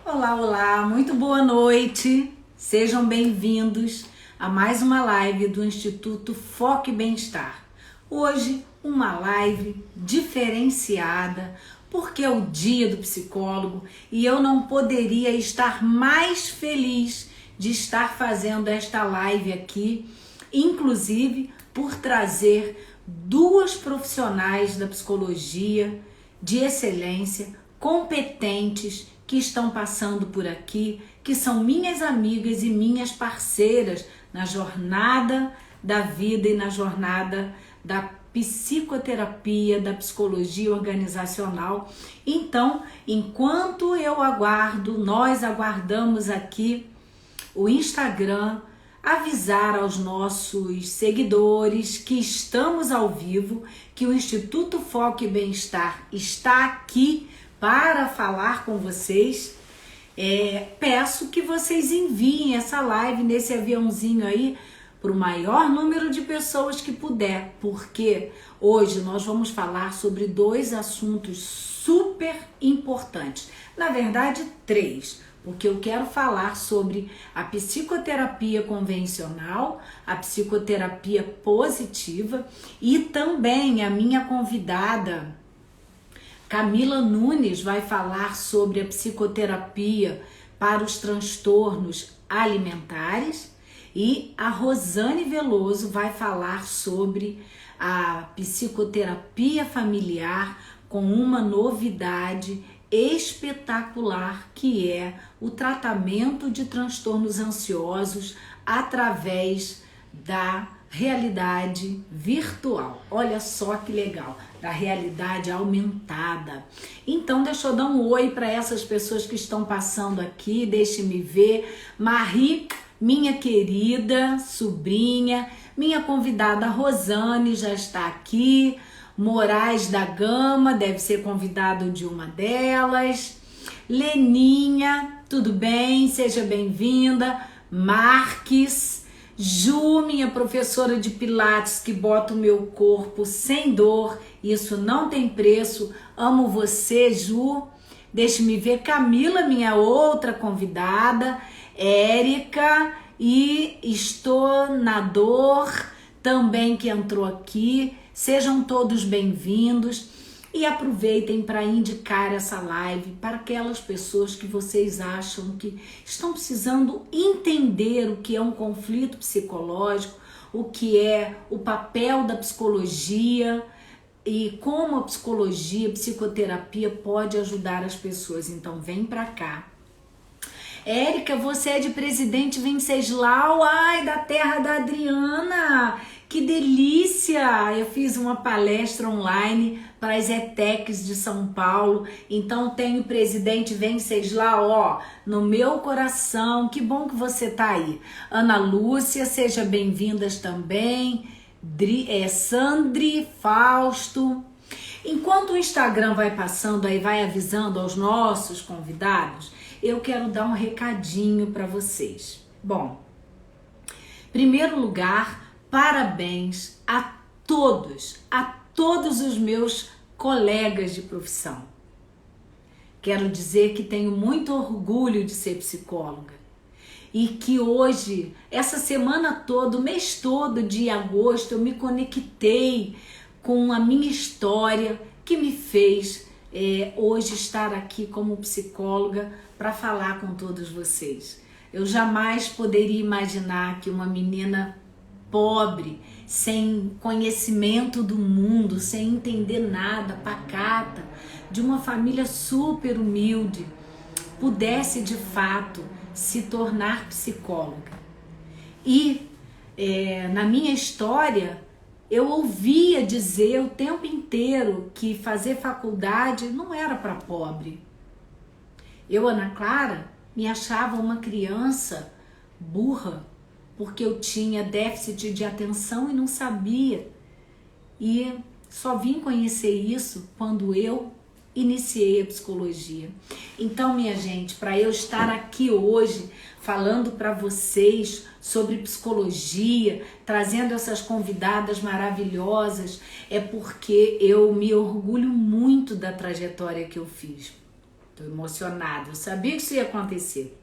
Olá, olá, muito boa noite. Sejam bem-vindos a mais uma live do Instituto Foco e Bem-Estar. Hoje, uma live diferenciada, porque é o dia do psicólogo e eu não poderia estar mais feliz de estar fazendo esta live aqui, inclusive por trazer duas profissionais da psicologia de excelência, competentes, que estão passando por aqui, que são minhas amigas e minhas parceiras na jornada da vida e na jornada da psicoterapia, da psicologia organizacional. Então, enquanto eu aguardo, nós aguardamos aqui o Instagram, avisar aos nossos seguidores que estamos ao vivo, que o Instituto Foco e Bem-Estar está aqui para falar com vocês. Peço que vocês enviem essa live nesse aviãozinho aí para o maior número de pessoas que puder, porque hoje nós vamos falar sobre dois assuntos super importantes. Na verdade, três, porque eu quero falar sobre a psicoterapia convencional, a psicoterapia positiva e também a minha convidada Camila Nunes vai falar sobre a psicoterapia para os transtornos alimentares e a Rosane Veloso vai falar sobre a psicoterapia familiar com uma novidade espetacular, que é o tratamento de transtornos ansiosos através da realidade virtual. Olha só que legal, da realidade aumentada. Então deixa eu dar um oi para essas pessoas que estão passando aqui, deixe-me ver. Marie, minha querida sobrinha, minha convidada Rosane já está aqui. Moraes da Gama deve ser convidado de uma delas. Leninha, tudo bem? Seja bem-vinda. Marques, Ju, minha professora de Pilates, que bota o meu corpo sem dor, isso não tem preço. Amo você, Ju. Deixe-me ver. Camila, minha outra convidada. Érica e Estou na Dor, também que entrou aqui. Sejam todos bem-vindos e aproveitem para indicar essa live para aquelas pessoas que vocês acham que estão precisando entender o que é um conflito psicológico, o que é o papel da psicologia e como a psicologia, a psicoterapia pode ajudar as pessoas. Então vem para cá. Érica, você é de Presidente Venceslau, ai, da terra da Adriana, que delícia! Eu fiz uma palestra online para as ETECs de São Paulo, então tenho Presidente Venceslau, ó, no meu coração, que bom que você tá aí. Ana Lúcia, seja bem-vindas também, Sandri, Fausto. Enquanto o Instagram vai passando aí, vai avisando aos nossos convidados, eu quero dar um recadinho para vocês. Bom, em primeiro lugar, parabéns a todos os meus colegas de profissão. Quero dizer que tenho muito orgulho de ser psicóloga e que hoje, essa semana toda, o mês todo de agosto, eu me conectei com a minha história que me fez hoje estar aqui como psicóloga para falar com todos vocês. Eu jamais poderia imaginar que uma menina pobre, sem conhecimento do mundo, sem entender nada, pacata, de uma família super humilde, pudesse de fato se tornar psicóloga. E na minha história, eu ouvia dizer o tempo inteiro que fazer faculdade não era para pobre. Eu, Ana Clara, me achava uma criança burra, porque eu tinha déficit de atenção e não sabia. E só vim conhecer isso quando eu iniciei a psicologia. Então, minha gente, para eu estar aqui hoje falando para vocês sobre psicologia, trazendo essas convidadas maravilhosas, é porque eu me orgulho muito da trajetória que eu fiz. Estou emocionada, eu sabia que isso ia acontecer.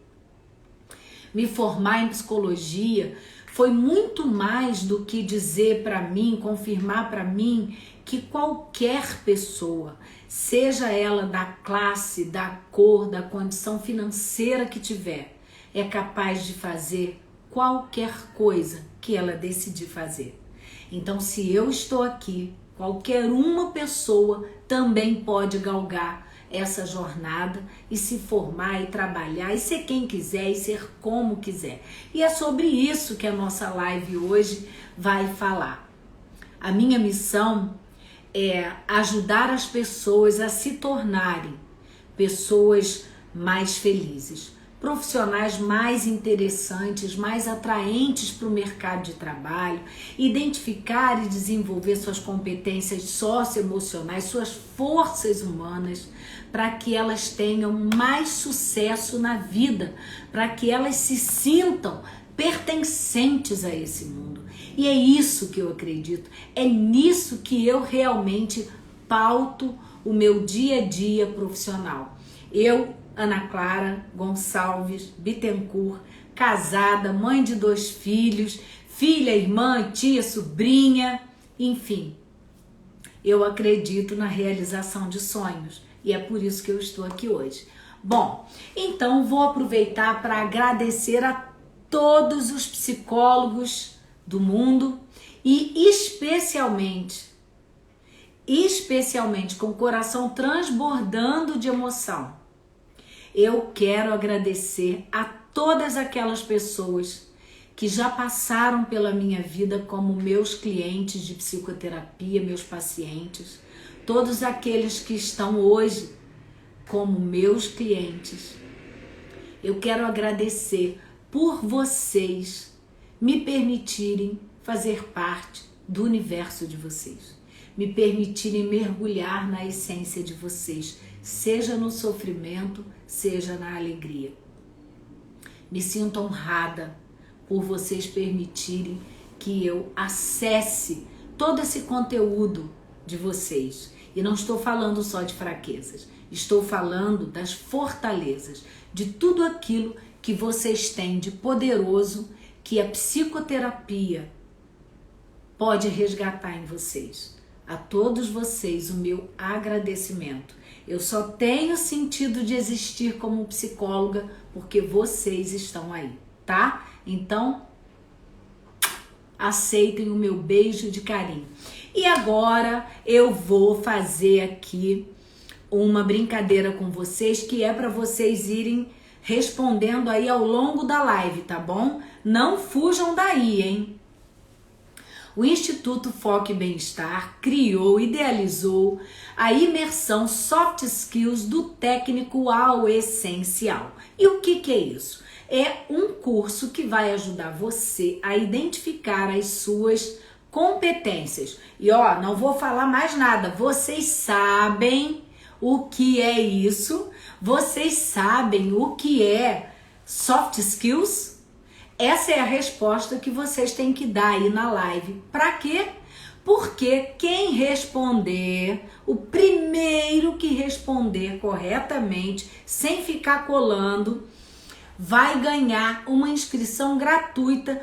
Me formar em psicologia foi muito mais do que dizer para mim, confirmar para mim que qualquer pessoa, seja ela da classe, da cor, da condição financeira que tiver, é capaz de fazer qualquer coisa que ela decidir fazer. Então, se eu estou aqui, qualquer uma pessoa também pode galgar essa jornada e se formar e trabalhar e ser quem quiser e ser como quiser. E é sobre isso que a nossa live hoje vai falar. A minha missão é ajudar as pessoas a se tornarem pessoas mais felizes, profissionais mais interessantes, mais atraentes para o mercado de trabalho, identificar e desenvolver suas competências socioemocionais, suas forças humanas, para que elas tenham mais sucesso na vida, para que elas se sintam pertencentes a esse mundo. E é isso que eu acredito, é nisso que eu realmente pauto o meu dia a dia profissional. Eu, Ana Clara Gonçalves Bittencourt, casada, mãe de 2 filhos, filha, irmã, tia, sobrinha, enfim, eu acredito na realização de sonhos e é por isso que eu estou aqui hoje. Bom, então vou aproveitar para agradecer a todos os psicólogos do mundo e especialmente com o coração transbordando de emoção. Eu quero agradecer a todas aquelas pessoas que já passaram pela minha vida como meus clientes de psicoterapia, meus pacientes, todos aqueles que estão hoje como meus clientes. Eu quero agradecer por vocês me permitirem fazer parte do universo de vocês, me permitirem mergulhar na essência de vocês, seja no sofrimento, seja na alegria. Me sinto honrada por vocês permitirem que eu acesse todo esse conteúdo de vocês. E não estou falando só de fraquezas, estou falando das fortalezas, de tudo aquilo que vocês têm de poderoso que a psicoterapia pode resgatar em vocês. A todos vocês o meu agradecimento. Eu só tenho sentido de existir como psicóloga porque vocês estão aí, tá? Então, aceitem o meu beijo de carinho. E agora eu vou fazer aqui uma brincadeira com vocês que é para vocês irem respondendo aí ao longo da live, tá bom? Não fujam daí, hein? O Instituto Foco e Bem-Estar criou, idealizou a imersão Soft Skills do técnico ao essencial. E o que é isso? É um curso que vai ajudar você a identificar as suas competências. E ó, não vou falar mais nada, vocês sabem o que é isso? Vocês sabem o que é Soft Skills? Essa é a resposta que vocês têm que dar aí na live. Para quê? Porque quem responder, o primeiro que responder corretamente, sem ficar colando, vai ganhar uma inscrição gratuita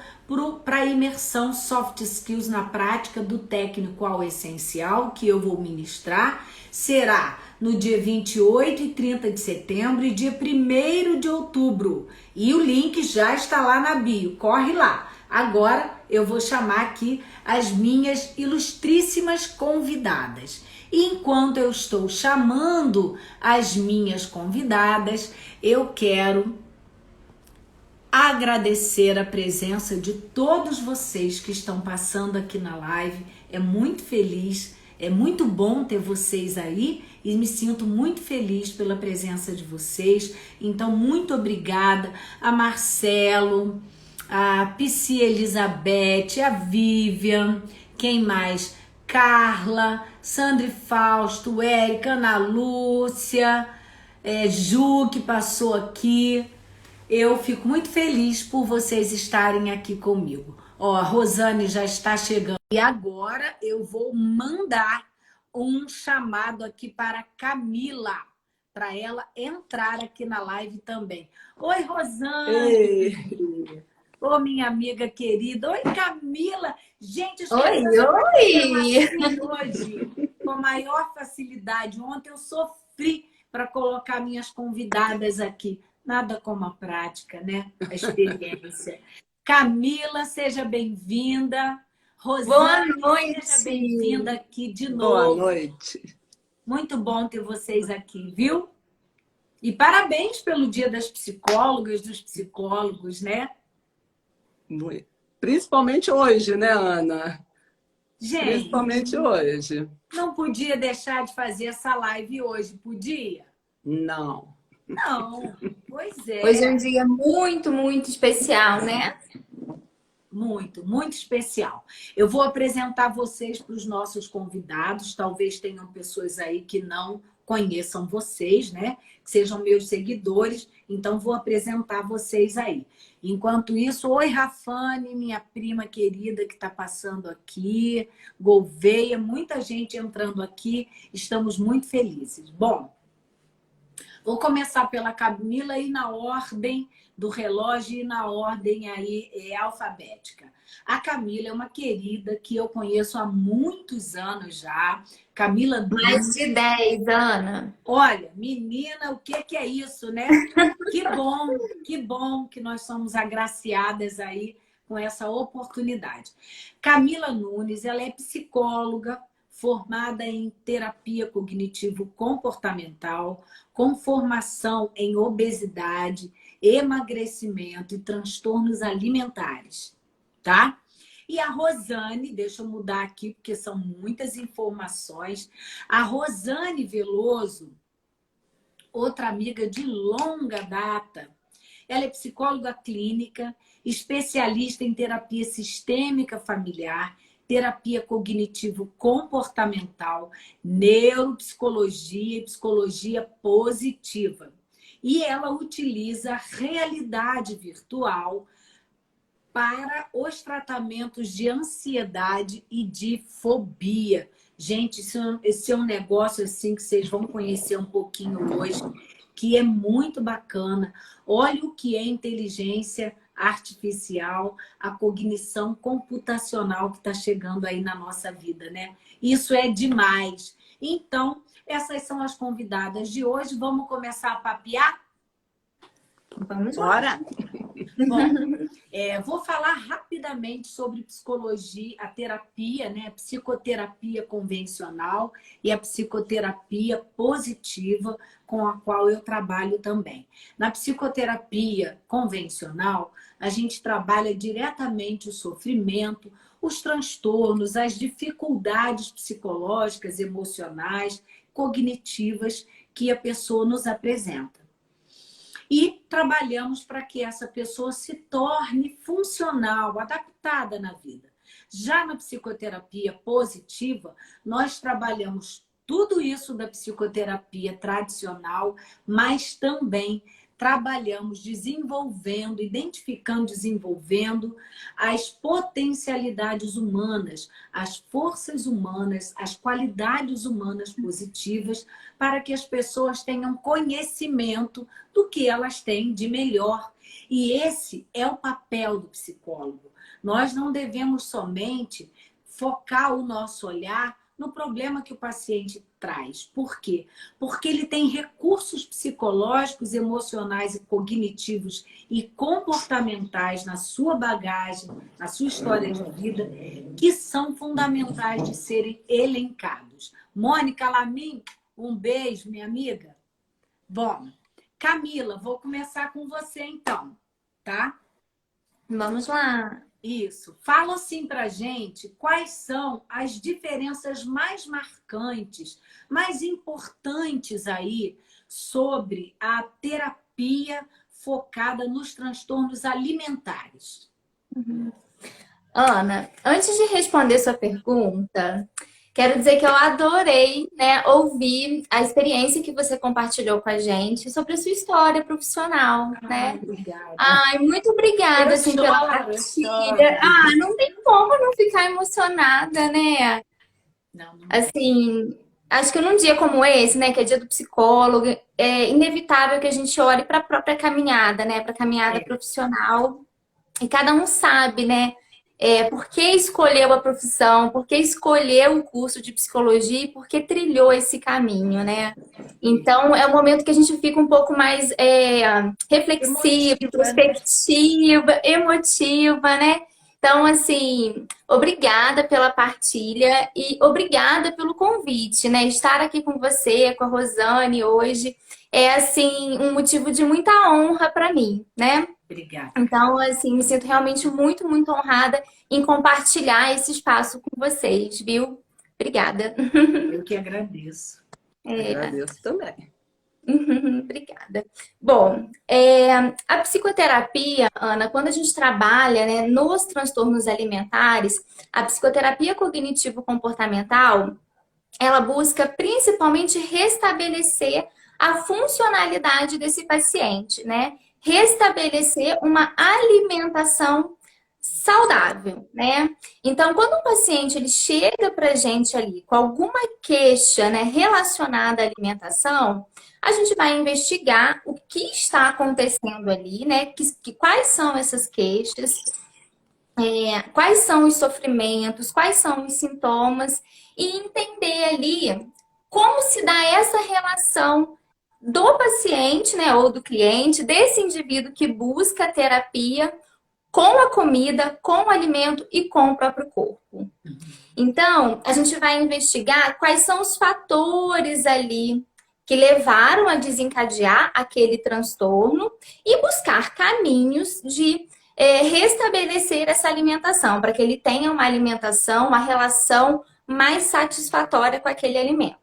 para a imersão Soft Skills na prática do técnico ao essencial, que eu vou ministrar. Será no dia 28 e 30 de setembro e dia 1º de outubro. E o link já está lá na bio, corre lá. Agora eu vou chamar aqui as minhas ilustríssimas convidadas. E enquanto eu estou chamando as minhas convidadas, eu quero agradecer a presença de todos vocês que estão passando aqui na live. É muito feliz, é muito bom ter vocês aí e me sinto muito feliz pela presença de vocês. Então, muito obrigada a Marcelo, a Psi Elizabeth, a Vivian, quem mais? Carla, Sandri Fausto, Érica, Ana Lúcia, Ju, que passou aqui. Eu fico muito feliz por vocês estarem aqui comigo. Ó, a Rosane já está chegando. E agora eu vou mandar um chamado aqui para Camila. para ela entrar aqui na live também. Oi, Rosane! Ei. Ô, minha amiga querida. Oi, Camila! Gente, Oi, esqueci de oi! assim hoje, com a maior facilidade. Ontem eu sofri para colocar minhas convidadas aqui. Nada como a prática, né? A experiência. Camila, seja bem-vinda. Boa Rosane, seja bem-vinda noite! aqui de Boa novo. noite. Muito bom ter vocês aqui, viu? E parabéns pelo Dia das Psicólogas, dos psicólogos, né? Principalmente hoje, né, Ana? Gente, Principalmente hoje. não podia deixar de fazer essa live hoje, podia? Não. Não, pois Hoje é um é. dia muito, muito especial, né? Muito, muito especial. Eu vou apresentar vocês para os nossos convidados. Talvez tenham pessoas aí que não conheçam vocês, né? Que sejam meus seguidores. Então, vou apresentar vocês aí. Enquanto isso, oi, Rafane, minha prima querida que está passando aqui. Gouveia, muita gente entrando aqui. Estamos muito felizes. Bom, vou começar pela Camila e na ordem do relógio e na ordem aí alfabética. A Camila é uma querida que eu conheço há muitos anos já. Camila Mais Nunes. de 10, Ana. Olha, menina, o que é isso, né? Que bom que nós somos agraciadas aí com essa oportunidade. Camila Nunes, ela é psicóloga, formada em terapia cognitivo-comportamental, com formação em obesidade, emagrecimento e transtornos alimentares, tá? E a Rosane, deixa eu mudar aqui, porque são muitas informações. A Rosane Veloso, outra amiga de longa data, ela é psicóloga clínica, especialista em terapia sistêmica familiar, terapia cognitivo-comportamental, neuropsicologia e psicologia positiva. E ela utiliza a realidade virtual para os tratamentos de ansiedade e de fobia. Gente, esse é um negócio assim que vocês vão conhecer um pouquinho hoje, que é muito bacana. Olha o que é inteligência artificial, a cognição computacional que está chegando aí na nossa vida, né? Isso é demais. Então, essas são as convidadas de hoje. Vamos começar a papear? Vamos lá. Bora? Bom, vou falar rapidamente sobre psicologia, a terapia, né? A psicoterapia convencional e a psicoterapia positiva, com a qual eu trabalho também. Na psicoterapia convencional, a gente trabalha diretamente o sofrimento, os transtornos, as dificuldades psicológicas, emocionais, cognitivas que a pessoa nos apresenta. E trabalhamos para que essa pessoa se torne funcional, adaptada na vida. Já na psicoterapia positiva, nós trabalhamos tudo isso da psicoterapia tradicional, mas também trabalhamos desenvolvendo as potencialidades humanas, as forças humanas, as qualidades humanas positivas, para que as pessoas tenham conhecimento do que elas têm de melhor. E esse é o papel do psicólogo. Nós não devemos somente focar o nosso olhar no problema que o paciente traz. Por quê? Porque ele tem recursos psicológicos, emocionais e cognitivos e comportamentais na sua bagagem, na sua história de vida, que são fundamentais de serem elencados. Mônica Lamin, um beijo, minha amiga. Bom, Camila, vou começar com você então, tá? Vamos lá. Isso. Fala assim pra gente quais são as diferenças mais marcantes, mais importantes aí sobre a terapia focada nos transtornos alimentares. Ana, antes de responder sua pergunta, quero dizer que eu adorei, né, ouvir a experiência que você compartilhou com a gente sobre a sua história profissional, né? Obrigada. Ai, muito obrigada, assim, pela partilha. Não tem como não ficar emocionada, né? Não. Assim, acho que num dia como esse, né, que é dia do psicólogo, é inevitável que a gente olhe para a própria caminhada, né, para a caminhada É, profissional. E cada um sabe, né, por que escolheu a profissão, por que escolheu o curso de psicologia e por que trilhou esse caminho, né? Então, é um momento que a gente fica um pouco mais reflexivo, emotiva, né? introspectiva, emotiva, né? Então, assim, obrigada pela partilha e obrigada pelo convite, né? Estar aqui com você, com a Rosane hoje, é, assim, um motivo de muita honra para mim, né? Obrigada. Então, assim, me sinto realmente muito, muito honrada em compartilhar esse espaço com vocês, viu? Obrigada. Eu que agradeço. Agradeço também. Obrigada. Bom, a psicoterapia, Ana, quando a gente trabalha, né, nos transtornos alimentares, a psicoterapia cognitivo-comportamental, ela busca principalmente restabelecer a funcionalidade desse paciente, né? Restabelecer uma alimentação saudável, né? Então, quando um paciente ele chega para a gente ali com alguma queixa, né, relacionada à alimentação, a gente vai investigar o que está acontecendo ali, né? Quais são essas queixas, quais são os sofrimentos, quais são os sintomas e entender ali como se dá essa relação do paciente, né, ou do cliente, desse indivíduo que busca terapia com a comida, com o alimento e com o próprio corpo. Então, a gente vai investigar quais são os fatores ali que levaram a desencadear aquele transtorno e buscar caminhos de restabelecer essa alimentação, para que ele tenha uma alimentação, uma relação mais satisfatória com aquele alimento.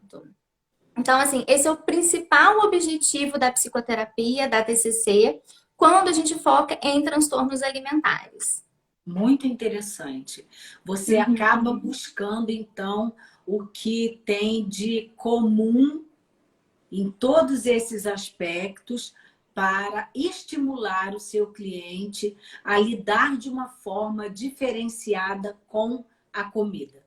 Então, assim, esse é o principal objetivo da psicoterapia, da TCC, quando a gente foca em transtornos alimentares. Muito interessante. Você acaba buscando, então, o que tem de comum em todos esses aspectos para estimular o seu cliente a lidar de uma forma diferenciada com a comida.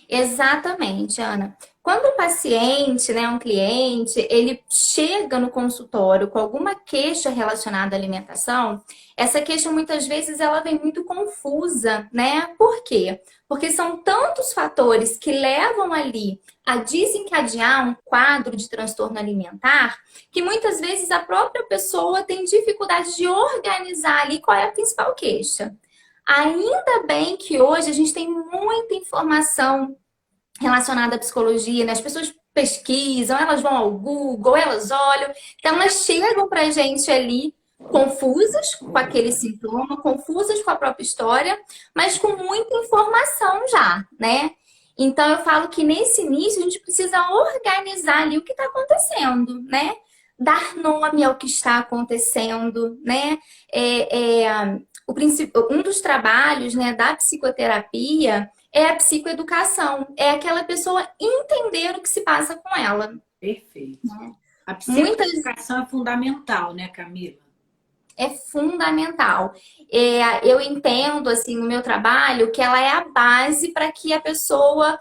Exatamente, Ana. Quando um paciente, né, um cliente, ele chega no consultório com alguma queixa relacionada à alimentação, essa queixa muitas vezes ela vem muito confusa, né? Por quê? Porque são tantos fatores que levam ali a desencadear um quadro de transtorno alimentar que muitas vezes a própria pessoa tem dificuldade de organizar ali qual é a principal queixa. Ainda bem que hoje a gente tem muita informação relacionada à psicologia, né? As pessoas pesquisam, elas vão ao Google, elas olham, então elas chegam pra gente ali confusas com aquele sintoma, confusas com a própria história, mas com muita informação já, né? Então eu falo que nesse início a gente precisa organizar ali o que está acontecendo, né? Dar nome ao que está acontecendo, né? Um dos trabalhos, né, da psicoterapia é a psicoeducação. É aquela pessoa entender o que se passa com ela. Perfeito. A psicoeducação é fundamental, né, Camila? É fundamental. Eu entendo, assim, no meu trabalho, que ela é a base para que a pessoa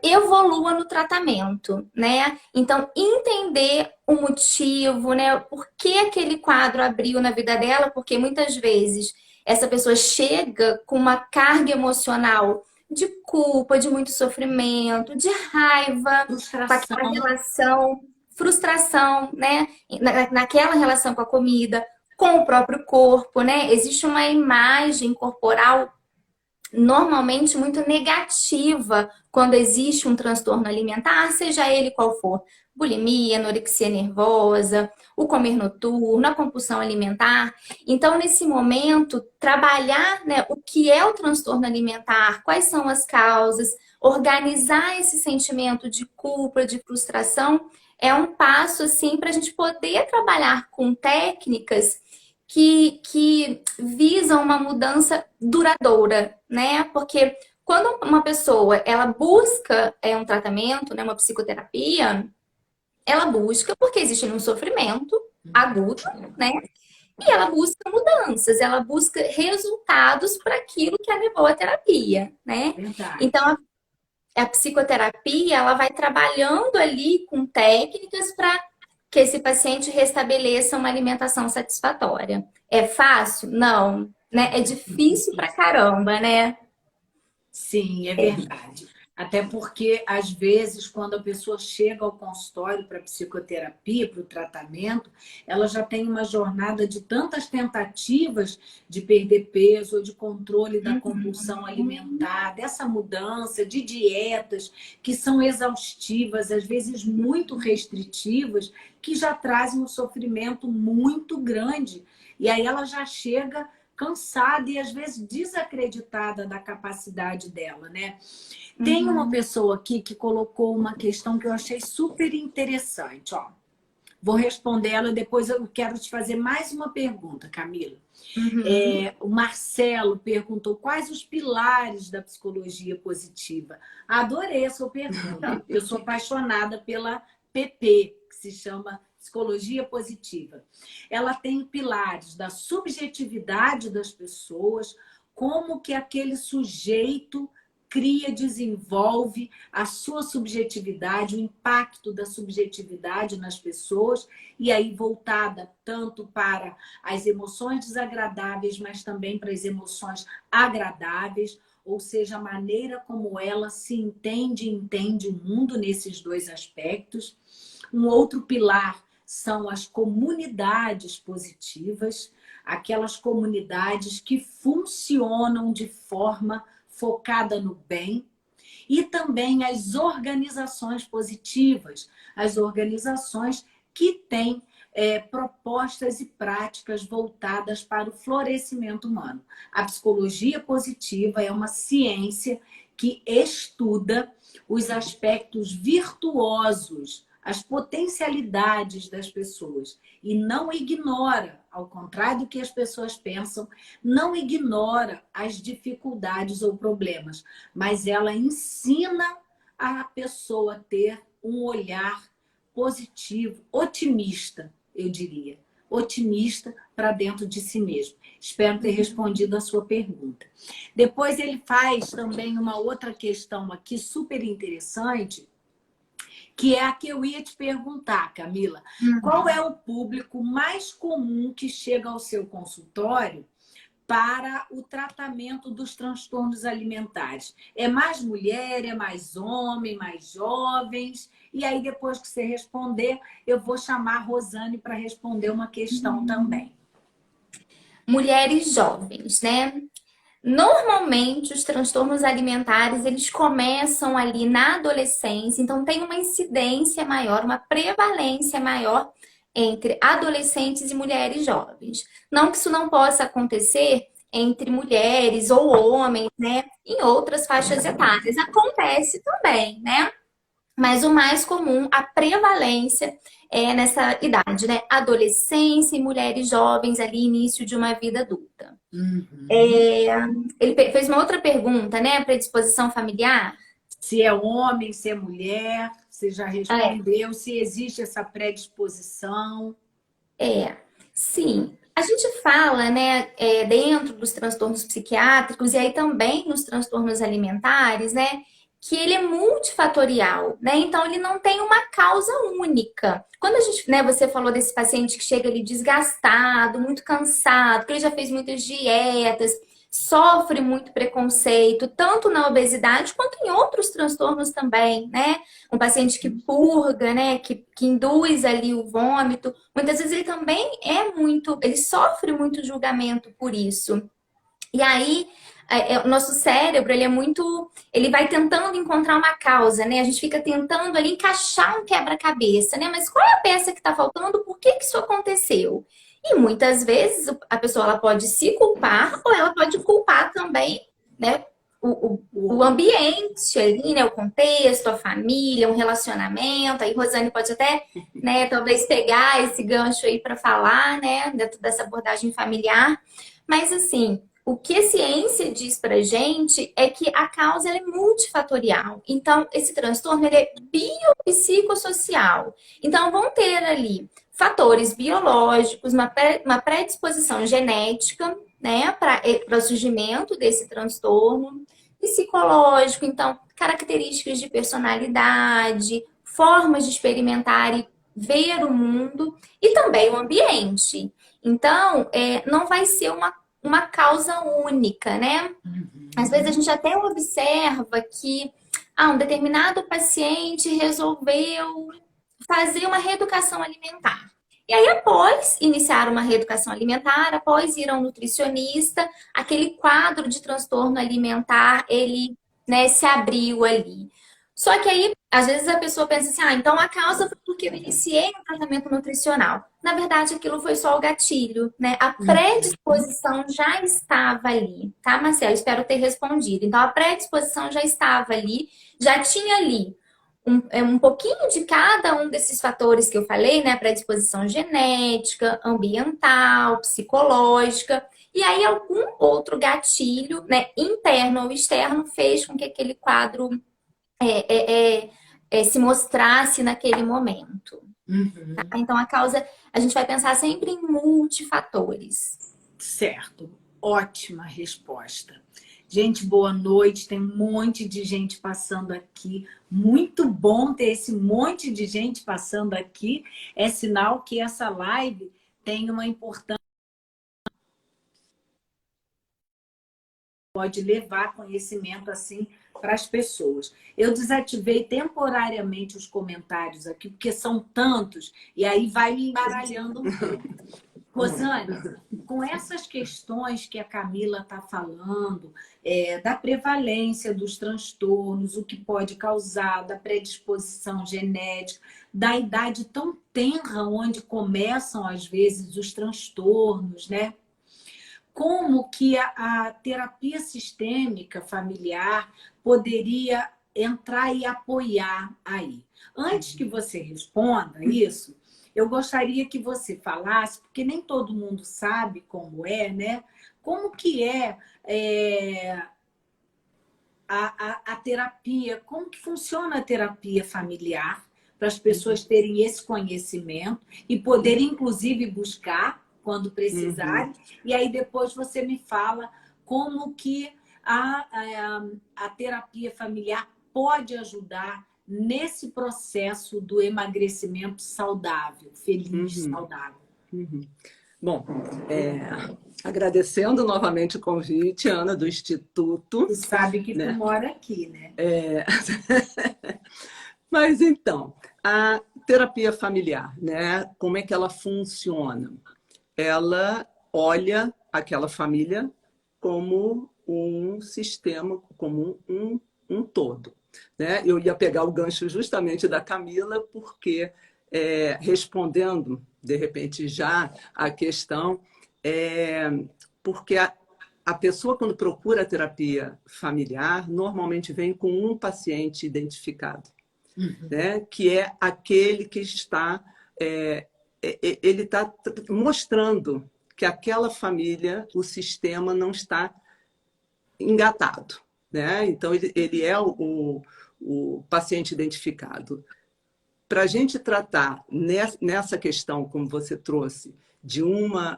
evolua no tratamento, né? Então, entender o motivo, né? Por que aquele quadro abriu na vida dela, porque muitas vezes essa pessoa chega com uma carga emocional de culpa, de muito sofrimento, de raiva, com aquela relação, frustração, né? Naquela relação com a comida, com o próprio corpo, né? Existe uma imagem corporal normalmente muito negativa quando existe um transtorno alimentar, seja ele qual for. Bulimia, anorexia nervosa, o comer noturno, a compulsão alimentar. Então, nesse momento, trabalhar, né, o que é o transtorno alimentar, quais são as causas, organizar esse sentimento de culpa, de frustração, é um passo, assim, para a gente poder trabalhar com técnicas que visam uma mudança duradoura, né? Porque quando uma pessoa ela busca um tratamento, né, uma psicoterapia, ela busca porque existe um sofrimento agudo, né? E ela busca mudanças, ela busca resultados para aquilo que a levou à terapia, né? Verdade. Então, a psicoterapia, ela vai trabalhando ali com técnicas para que esse paciente restabeleça uma alimentação satisfatória. É fácil? Não, né? É difícil pra caramba, né? Sim, é verdade. Até porque, às vezes, quando a pessoa chega ao consultório para psicoterapia, para o tratamento, ela já tem uma jornada de tantas tentativas de perder peso, ou de controle da compulsão alimentar, dessa mudança, de dietas que são exaustivas, às vezes muito restritivas, que já trazem um sofrimento muito grande. E aí ela já chega cansada e às vezes desacreditada da capacidade dela, né? Tem uma pessoa aqui que colocou uma questão que eu achei super interessante, ó. Vou responder ela, depois eu quero te fazer mais uma pergunta, Camila. O Marcelo perguntou quais os pilares da psicologia positiva. Adorei a sua pergunta. Eu sou apaixonada pela PP, que se chama Psicologia Positiva. Ela tem pilares da subjetividade das pessoas, como que aquele sujeito cria, desenvolve a sua subjetividade, o impacto da subjetividade nas pessoas, e aí voltada tanto para as emoções desagradáveis, mas também para as emoções agradáveis, ou seja, a maneira como ela se entende e entende o mundo nesses dois aspectos. Um outro pilar são as comunidades positivas, aquelas comunidades que funcionam de forma focada no bem, e também as organizações positivas, as organizações que têm propostas e práticas voltadas para o florescimento humano. A psicologia positiva é uma ciência que estuda os aspectos virtuosos, as potencialidades das pessoas e não ignora, ao contrário do que as pessoas pensam, não ignora as dificuldades ou problemas, mas ela ensina a pessoa a ter um olhar positivo, otimista, eu diria, otimista para dentro de si mesmo. Espero ter respondido a sua pergunta. Depois ele faz também uma outra questão aqui super interessante, que é a que eu ia te perguntar, Camila. Qual é o público mais comum que chega ao seu consultório para o tratamento dos transtornos alimentares? É mais mulher, é mais homem, mais jovens? E aí, depois que você responder, eu vou chamar a Rosane para responder uma questão também. Mulheres jovens, né? Normalmente, os transtornos alimentares, eles começam ali na adolescência, então tem uma incidência maior, uma prevalência maior entre adolescentes e mulheres jovens. Não que isso não possa acontecer entre mulheres ou homens, né? Em outras faixas etárias. Acontece também, né? Mas o mais comum, a prevalência é nessa idade, né? Adolescência e mulheres jovens ali, início de uma vida adulta. Ele fez uma outra pergunta, né? Predisposição familiar. Se é homem, se é mulher, você já respondeu, se existe essa predisposição. Sim. A gente fala, né, dentro dos transtornos psiquiátricos e aí também nos transtornos alimentares, né, que ele é multifatorial, né? Então ele não tem uma causa única. Quando a gente, né, você falou desse paciente que chega ali desgastado, muito cansado, que ele já fez muitas dietas, sofre muito preconceito, tanto na obesidade quanto em outros transtornos também, né? Um paciente que purga, né, que induz ali o vômito, muitas vezes ele também ele sofre muito julgamento por isso. E aí, o nosso cérebro, ele vai tentando encontrar uma causa, né? A gente fica tentando ali encaixar um quebra-cabeça, né? Mas qual é a peça que está faltando? Por que isso aconteceu? E muitas vezes a pessoa ela pode se culpar ou ela pode culpar também, né? O ambiente ali, né? O contexto, a família, um relacionamento. Aí Rosane pode até, né, talvez pegar esse gancho aí para falar, né? Dentro dessa abordagem familiar. Mas assim, o que a ciência diz pra gente é que a causa ela é multifatorial. Então, esse transtorno ele é biopsicossocial. Então, vão ter ali fatores biológicos, uma predisposição genética, né, para o surgimento desse transtorno. psicológico, então, características de personalidade, formas de experimentar e ver o mundo, e também o ambiente. Então, não vai ser uma causa única, né? Às vezes a gente até observa que um determinado paciente resolveu fazer uma reeducação alimentar. E aí, após iniciar uma reeducação alimentar, após ir ao nutricionista, aquele quadro de transtorno alimentar, ele, né, se abriu ali. Só que aí, às vezes a pessoa pensa assim, então a causa foi porque eu iniciei um tratamento nutricional. Na verdade, aquilo foi só o gatilho, né? A predisposição já estava ali, tá, Marcelo? Espero ter respondido. Então, a predisposição já estava ali, já tinha ali um pouquinho de cada um desses fatores que eu falei, né? Predisposição genética, ambiental, psicológica. E aí, algum outro gatilho, né, interno ou externo, fez com que aquele quadro se mostrasse naquele momento. Tá? Então, a causa, a gente vai pensar sempre em multifatores. Certo, ótima resposta. Gente, boa noite. Tem um monte de gente passando aqui. Muito bom ter esse monte de gente passando aqui. É sinal que essa live tem uma importância. Pode levar conhecimento assim para as pessoas. Eu desativei temporariamente os comentários aqui, porque são tantos, e aí vai me embaralhando um pouco. Rosane, com essas questões que a Camila está falando, da prevalência dos transtornos, o que pode causar, da predisposição genética, da idade tão tenra onde começam, às vezes, os transtornos, né? Como que a terapia sistêmica familiar poderia entrar e apoiar aí? Antes que você responda isso, eu gostaria que você falasse, porque nem todo mundo sabe como é, né? Como que a terapia, como que funciona a terapia familiar, para as pessoas terem esse conhecimento e poderem, inclusive, buscar quando precisarem. E aí depois você me fala como que a terapia familiar pode ajudar nesse processo do emagrecimento saudável, feliz, saudável. Bom, agradecendo novamente o convite, Ana, do Instituto. Tu sabe que tu mora aqui, né? Mas então, a terapia familiar, né? Como é que ela funciona? Ela olha aquela família como um sistema, como um todo. Né? Eu ia pegar o gancho justamente da Camila, porque respondendo, de repente, já a questão, porque a pessoa, quando procura a terapia familiar, normalmente vem com um paciente identificado, né? Que é aquele que está... ele está mostrando que aquela família, o sistema não está engatado, né? Então, ele é o paciente identificado. Para a gente tratar nessa questão, como você trouxe, de uma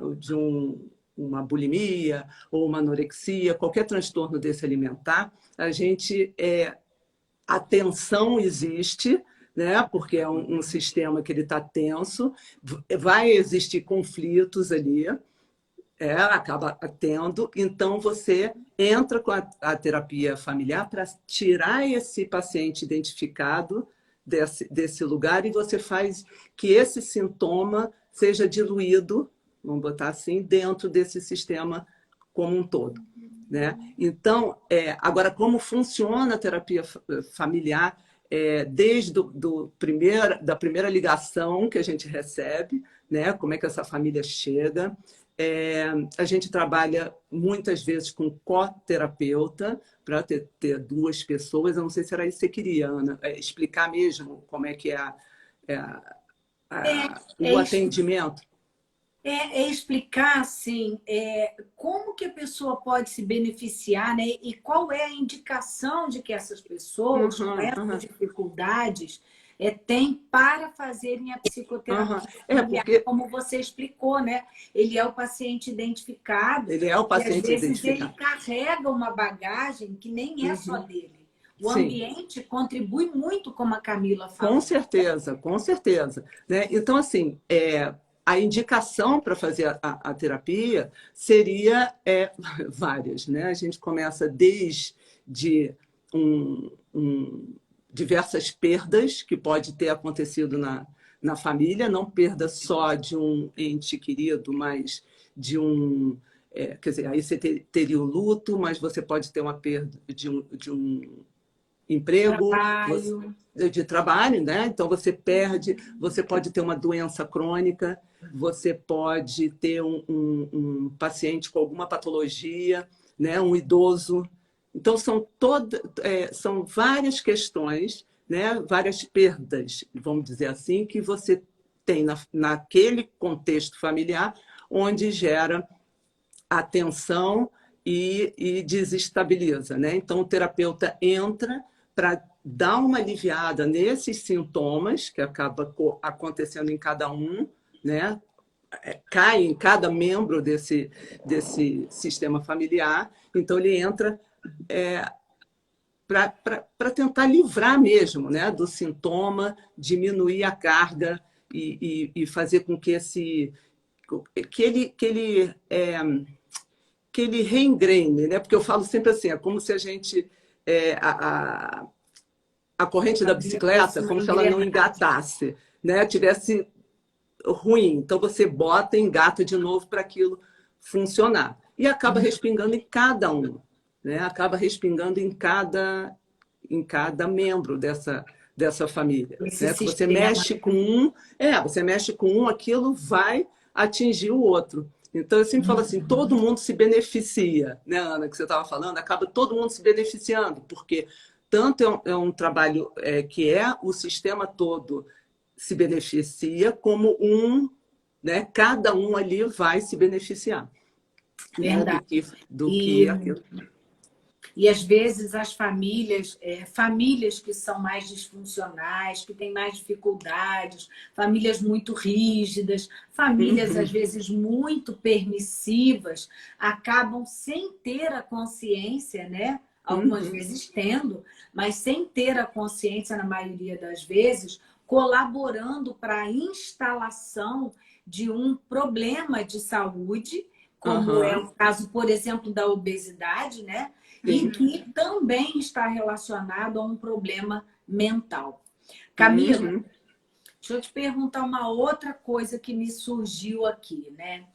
bulimia ou uma anorexia, qualquer transtorno desse alimentar, a tensão existe, né? Porque é um sistema que ele está tenso, vai existir conflitos ali, acaba tendo, então você entra com a terapia familiar para tirar esse paciente identificado desse lugar e você faz que esse sintoma seja diluído, vamos botar assim, dentro desse sistema como um todo. Né? Então, agora, como funciona a terapia familiar, desde da primeira ligação que a gente recebe, né? Como é que essa família chega. A gente trabalha muitas vezes com coterapeuta, para ter duas pessoas. Eu não sei se era isso que você queria, Ana, explicar mesmo como é que é o atendimento. Explicar, assim, como que a pessoa pode se beneficiar, né? E qual é a indicação de que essas pessoas com essas dificuldades tem para fazerem a psicoterapia familiar, Porque como você explicou, né? Ele é o paciente identificado ele é o e às paciente vezes ele identificado. carrega uma bagagem que nem é só dele. O Sim. ambiente contribui muito, como a Camila Com falou. certeza, com certeza. Né? Então, assim, a indicação para fazer a terapia seria várias. Né? A gente começa desde diversas perdas que pode ter acontecido na família, não perda só de um ente querido, mas de um... quer dizer, aí você teria o luto, mas você pode ter uma perda de um emprego, Trabalho. de trabalho, né? Então você perde, você pode ter uma doença crônica, você pode ter um paciente com alguma patologia, né? Um idoso. Então são várias questões, né? Várias perdas, vamos dizer assim, que você tem naquele contexto familiar, onde gera a tensão e desestabiliza, né? Então o terapeuta entra para dar uma aliviada nesses sintomas que acaba acontecendo em cada um, né? Cai em cada membro desse sistema familiar. Então ele entra para tentar livrar mesmo, né? Do sintoma, diminuir a carga e fazer com que ele reengrene, né? Porque eu falo sempre assim, é como se a gente a corrente da bicicleta, como se ela não engatasse, né? Tivesse ruim. Então você bota e engata de novo para aquilo funcionar. E acaba respingando em cada um, né? Acaba respingando em cada membro dessa família. Né? Que você mexe com aquilo vai atingir o outro. Então, eu sempre falo assim, todo mundo se beneficia, né, Ana, que você estava falando, acaba todo mundo se beneficiando, porque tanto é um trabalho que o sistema todo se beneficia, como né, cada um ali vai se beneficiar. Verdade. Né, do que aquilo. E às vezes as famílias que são mais disfuncionais, que têm mais dificuldades, famílias muito rígidas, famílias às vezes muito permissivas, acabam sem ter a consciência, né? Algumas vezes tendo, mas sem ter a consciência, na maioria das vezes, colaborando para a instalação de um problema de saúde, como é o caso, por exemplo, da obesidade, né? E que também está relacionado a um problema mental. Camila, deixa eu te perguntar uma outra coisa que me surgiu aqui, né?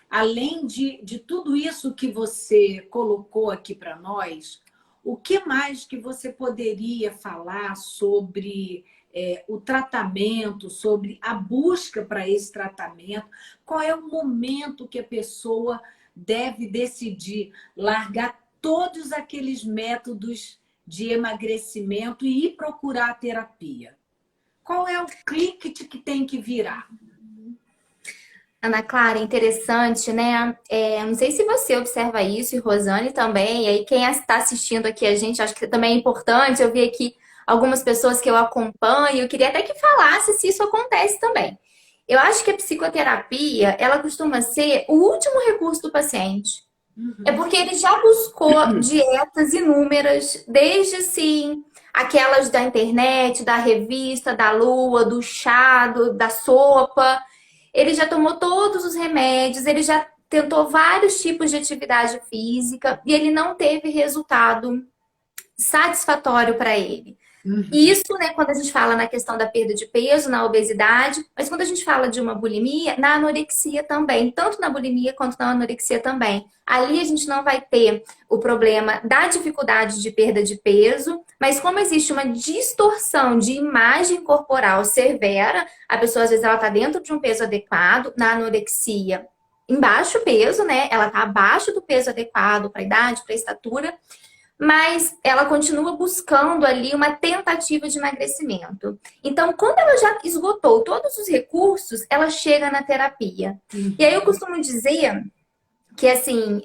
Além de tudo isso que você colocou aqui para nós, o que mais que você poderia falar sobre o tratamento, sobre a busca para esse tratamento? Qual é o momento que a pessoa deve decidir largar todos aqueles métodos de emagrecimento e ir procurar a terapia? Qual é o clique que tem que virar? Ana Clara, interessante, né? Não sei se você observa isso, e Rosane também, e aí quem está assistindo aqui a gente, acho que também é importante, eu vi aqui algumas pessoas que eu acompanho, eu queria até que falasse se isso acontece também. Eu acho que a psicoterapia, ela costuma ser o último recurso do paciente. É porque ele já buscou dietas inúmeras, desde, assim, aquelas da internet, da revista, da lua, do chá, da sopa. Ele já tomou todos os remédios, ele já tentou vários tipos de atividade física e ele não teve resultado satisfatório para ele. Isso, né, quando a gente fala na questão da perda de peso, na obesidade, mas quando a gente fala de uma bulimia, na anorexia também, tanto na bulimia quanto na anorexia também. Ali a gente não vai ter o problema da dificuldade de perda de peso, mas como existe uma distorção de imagem corporal severa, a pessoa às vezes ela está dentro de um peso adequado, na anorexia, em baixo peso, né? Ela está abaixo do peso adequado para a idade, para a estatura, mas ela continua buscando ali uma tentativa de emagrecimento. Então, quando ela já esgotou todos os recursos, ela chega na terapia. E aí eu costumo dizer que assim,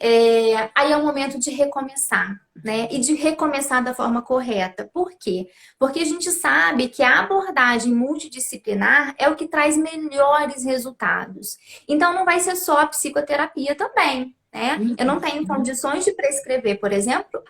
aí é o momento de recomeçar, né? E de recomeçar da forma correta. Por quê? Porque a gente sabe que a abordagem multidisciplinar é o que traz melhores resultados. Então, não vai ser só a psicoterapia também, né? Eu não tenho condições de prescrever, por exemplo,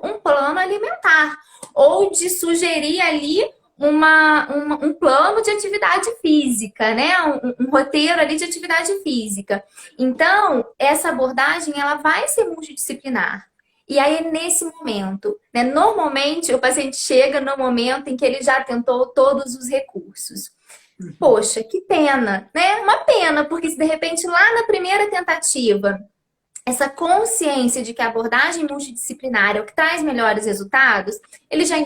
um plano alimentar ou de sugerir ali um plano de atividade física, né? Um roteiro ali de atividade física. Então, essa abordagem ela vai ser multidisciplinar. E aí, é nesse momento, né? Normalmente, o paciente chega no momento em que ele já tentou todos os recursos. Poxa, que pena, né? Uma pena, porque se de repente lá na primeira tentativa essa consciência de que a abordagem multidisciplinar é o que traz melhores resultados, ele já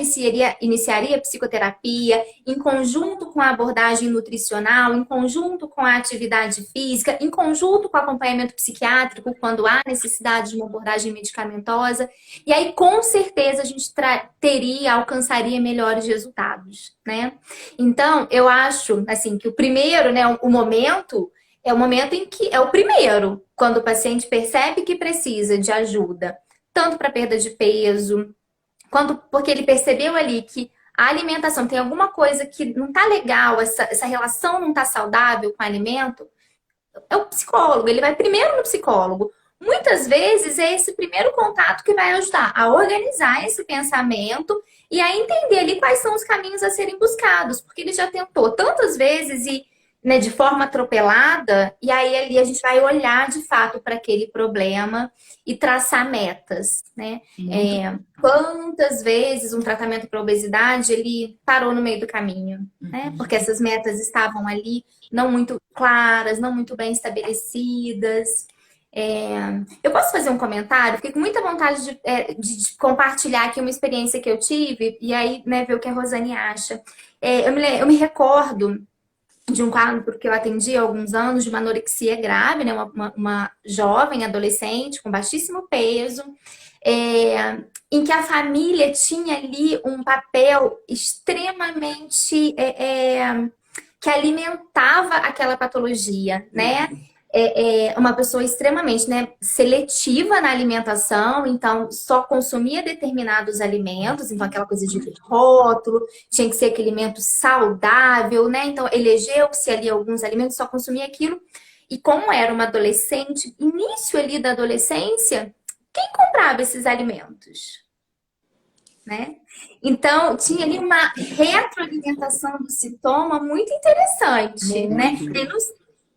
iniciaria psicoterapia em conjunto com a abordagem nutricional, em conjunto com a atividade física, em conjunto com o acompanhamento psiquiátrico, quando há necessidade de uma abordagem medicamentosa. E aí, com certeza, a gente alcançaria melhores resultados, né? Então, eu acho, assim, que o primeiro, né, o momento... É o momento em que é o primeiro, quando o paciente percebe que precisa de ajuda, tanto para perda de peso, quanto porque ele percebeu ali que a alimentação tem alguma coisa que não está legal, essa relação não está saudável com o alimento, é o psicólogo, ele vai primeiro no psicólogo. Muitas vezes é esse primeiro contato que vai ajudar a organizar esse pensamento e a entender ali quais são os caminhos a serem buscados, porque ele já tentou tantas vezes e né, de forma atropelada, e aí ali a gente vai olhar de fato para aquele problema e traçar metas, né? Quantas vezes um tratamento para obesidade ele parou no meio do caminho, né? Porque essas metas estavam ali não muito claras, não muito bem estabelecidas. Eu posso fazer um comentário? Fiquei com muita vontade de compartilhar aqui uma experiência que eu tive e aí né, ver o que a Rosane acha. Eu me recordo de um quadro que eu atendi há alguns anos de uma anorexia grave, né? Uma jovem adolescente com baixíssimo peso, em que a família tinha ali um papel extremamente que alimentava aquela patologia, né? Uma pessoa extremamente né, seletiva na alimentação, então só consumia determinados alimentos, então aquela coisa de rótulo, tinha que ser aquele alimento saudável, né? Então elegeu-se ali alguns alimentos, só consumia aquilo. E como era uma adolescente, início ali da adolescência, quem comprava esses alimentos? Né? Então, tinha ali uma retroalimentação do sintoma muito interessante,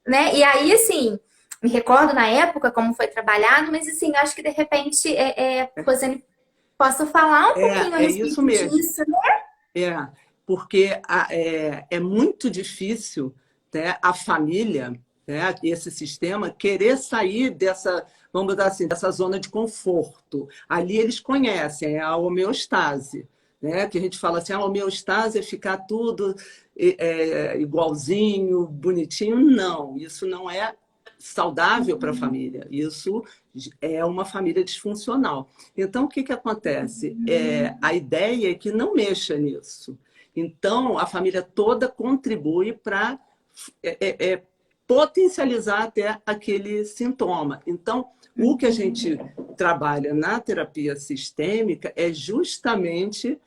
né? E aí, assim, me recordo na época como foi trabalhado, mas assim, acho que de repente Rosane possa falar um pouquinho a respeito isso mesmo. disso, né? Porque é muito difícil né, a família, né, esse sistema, querer sair dessa, vamos dizer assim, dessa zona de conforto. Ali eles conhecem, é a homeostase, né? Que a gente fala assim, a homeostase é ficar tudo igualzinho, bonitinho. Não, isso não é saudável para a família. Isso é uma família disfuncional. Então, o que acontece? A ideia é que não mexa nisso. Então, a família toda contribui para potencializar até aquele sintoma. Então, o que a gente trabalha na terapia sistêmica é justamente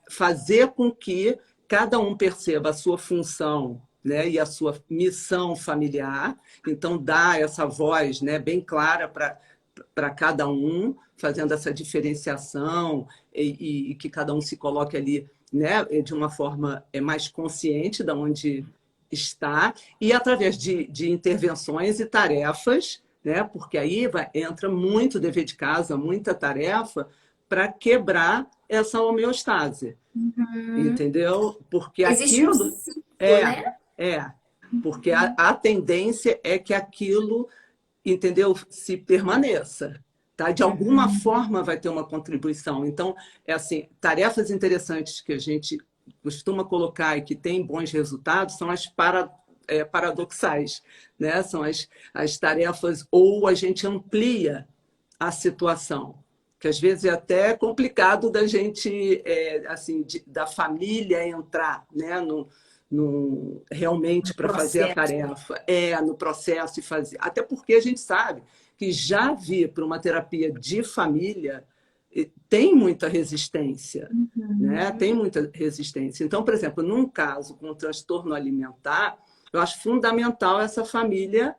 fazer com que cada um perceba a sua função, né, e a sua missão familiar. Então, dá essa voz, né, bem clara para cada um, fazendo essa diferenciação e que cada um se coloque ali, né, de uma forma mais consciente de onde está, e através de intervenções e tarefas, né, porque aí entra muito dever de casa, muita tarefa, para quebrar essa homeostase. Entendeu? Porque existe aquilo... um ciclo, né? Porque a tendência é que aquilo, entendeu, se permaneça. Tá? De alguma forma vai ter uma contribuição. Então, assim, tarefas interessantes que a gente costuma colocar e que tem bons resultados são as paradoxais, né? São as tarefas, ou a gente amplia a situação, que às vezes é até complicado da gente, assim, da família entrar, né, realmente para fazer a tarefa, no processo de fazer. Até porque a gente sabe que já vir para uma terapia de família tem muita resistência, né? Tem muita resistência. Então, por exemplo, num caso com transtorno alimentar, eu acho fundamental essa família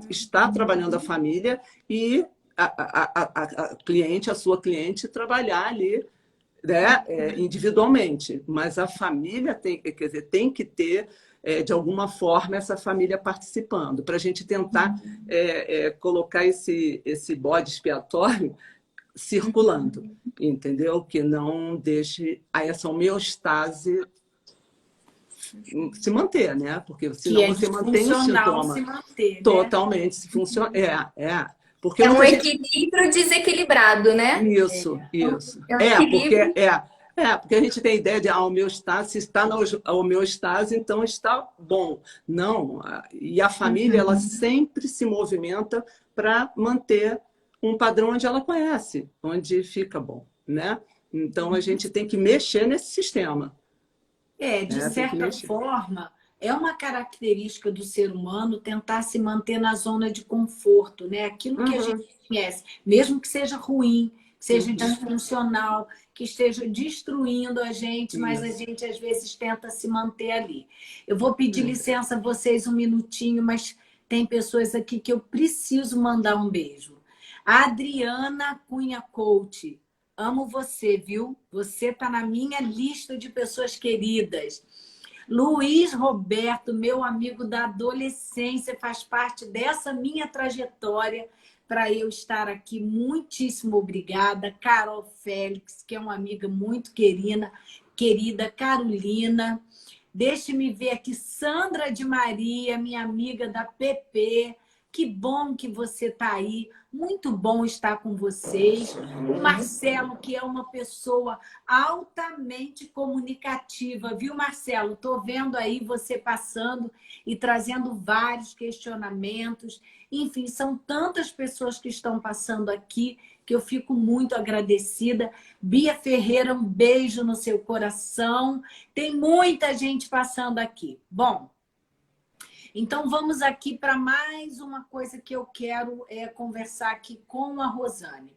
estar trabalhando a família e a cliente, a sua cliente, trabalhar ali, né, individualmente. Mas a família tem que ter, de alguma forma, essa família participando, para a gente tentar colocar esse bode expiatório circulando, entendeu? Que não deixe essa homeostase se manter, né? Porque senão você mantém o sintoma se manter, totalmente, se funciona. Porque é um equilíbrio desequilibrado, né? Isso. Porque a gente tem a ideia de a homeostase, se está na homeostase, então está bom. Não, e a família ela sempre se movimenta para manter um padrão onde ela conhece, onde fica bom, né? Então a gente tem que mexer nesse sistema. De certa forma, é uma característica do ser humano tentar se manter na zona de conforto, né? Aquilo que a gente conhece, mesmo que seja ruim, que seja disfuncional, que esteja destruindo a gente, mas a gente às vezes tenta se manter ali. Eu vou pedir licença a vocês um minutinho, mas tem pessoas aqui que eu preciso mandar um beijo. A Adriana Cunha Coach. Amo você, viu? Você está na minha lista de pessoas queridas. Luiz Roberto, meu amigo da adolescência, faz parte dessa minha trajetória para eu estar aqui. Muitíssimo obrigada. Carol Félix, que é uma amiga muito querida. Carolina. Deixe-me ver aqui. Sandra de Maria, minha amiga da PP. Que bom que você está aí. Muito bom estar com vocês. O Marcelo, que é uma pessoa altamente comunicativa, viu, Marcelo? Estou vendo aí você passando e trazendo vários questionamentos. Enfim, são tantas pessoas que estão passando aqui que eu fico muito agradecida. Bia Ferreira, um beijo no seu coração. Tem muita gente passando aqui. Bom, então, vamos aqui para mais uma coisa que eu quero conversar aqui com a Rosane.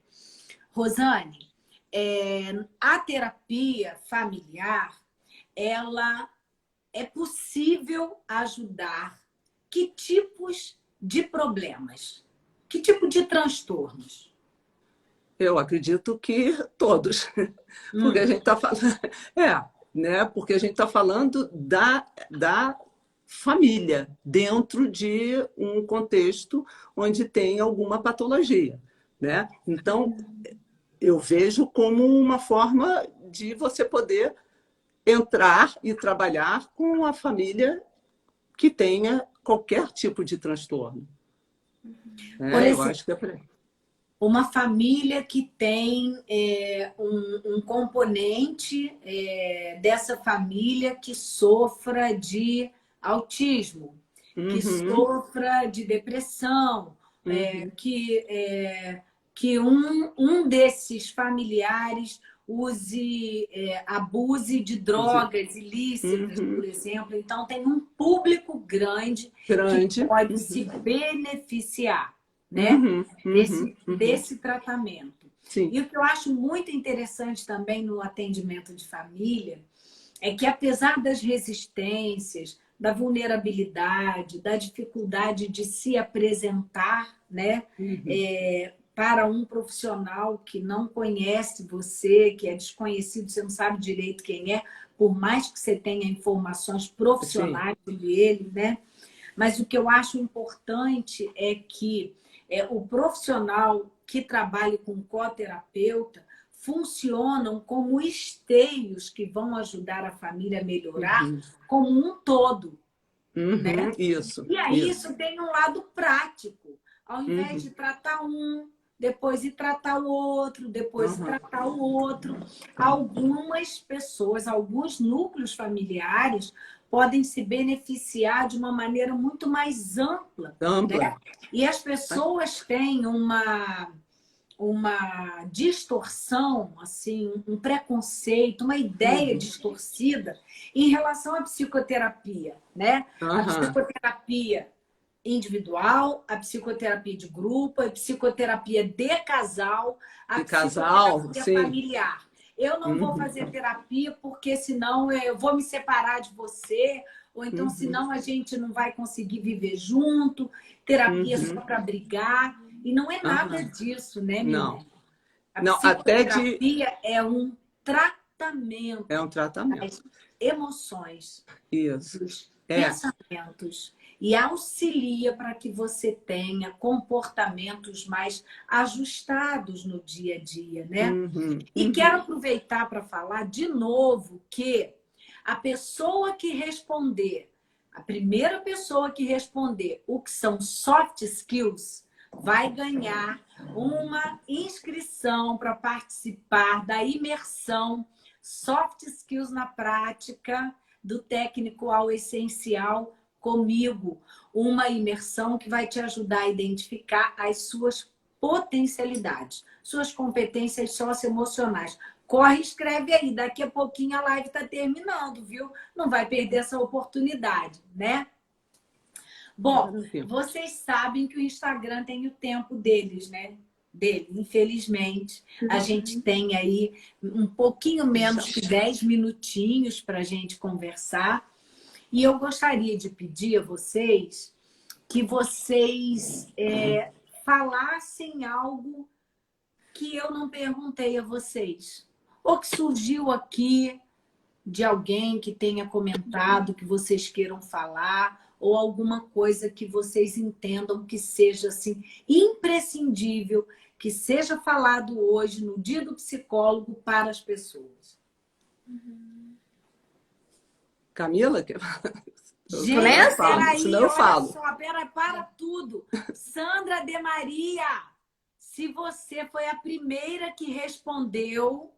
Rosane, a terapia familiar, ela é possível ajudar que tipos de problemas? Que tipo de transtornos? Eu acredito que todos. Porque a gente está falando... né? Porque a gente está falando da família dentro de um contexto onde tem alguma patologia, né? Então, eu vejo como uma forma de você poder entrar e trabalhar com a família que tenha qualquer tipo de transtorno. Por exemplo, eu acho que é por aí. Uma família que tem um componente dessa família que sofra de autismo, que sofra de depressão, que um desses familiares abuse de drogas ilícitas, por exemplo. Então, tem um público grande que pode se beneficiar, né? Desse tratamento. Sim. E o que eu acho muito interessante também no atendimento de família é que, apesar das resistências, da vulnerabilidade, da dificuldade de se apresentar, né? Para um profissional que não conhece você, que é desconhecido, você não sabe direito quem é, por mais que você tenha informações profissionais sobre ele, né? Mas o que eu acho importante é que o profissional que trabalha com coterapeuta funcionam como esteios que vão ajudar a família a melhorar como um todo. Né? Isso. E aí isso tem um lado prático. Ao invés de tratar depois ir tratar o outro, depois tratar o outro. Algumas pessoas, alguns núcleos familiares podem se beneficiar de uma maneira muito mais ampla. Né? E as pessoas têm uma distorção, assim, um preconceito, uma ideia distorcida em relação à psicoterapia, né? A psicoterapia individual, a psicoterapia de grupo, a psicoterapia de casal, a psicoterapia familiar. Eu não vou fazer terapia porque senão eu vou me separar de você, ou então senão a gente não vai conseguir viver junto, terapia só para brigar. E não é nada disso, né, minha Não. A não, psicoterapia é um tratamento. É um tratamento. Das emoções, Isso. dos pensamentos. E auxilia para que você tenha comportamentos mais ajustados no dia a dia, né? E quero aproveitar para falar de novo que a pessoa que responder, a primeira pessoa que responder o que são soft skills, vai ganhar uma inscrição para participar da imersão Soft Skills na Prática, do técnico ao essencial comigo. Uma imersão que vai te ajudar a identificar as suas potencialidades, suas competências socioemocionais. Corre, escreve aí, daqui a pouquinho a live está terminando, viu? Não vai perder essa oportunidade, né? Bom, vocês sabem que o Instagram tem o tempo deles, né? Infelizmente, a gente tem aí um pouquinho menos que 10 minutinhos para a gente conversar. E eu gostaria de pedir a vocês que vocês falassem algo que eu não perguntei a vocês. Ou que surgiu aqui de alguém que tenha comentado que vocês queiram falar, ou alguma coisa que vocês entendam que seja assim imprescindível, que seja falado hoje no Dia do Psicólogo para as pessoas. Camila? Gente, peraí, senão eu falo. Só, para tudo. Sandra de Maria, se você foi a primeira que respondeu,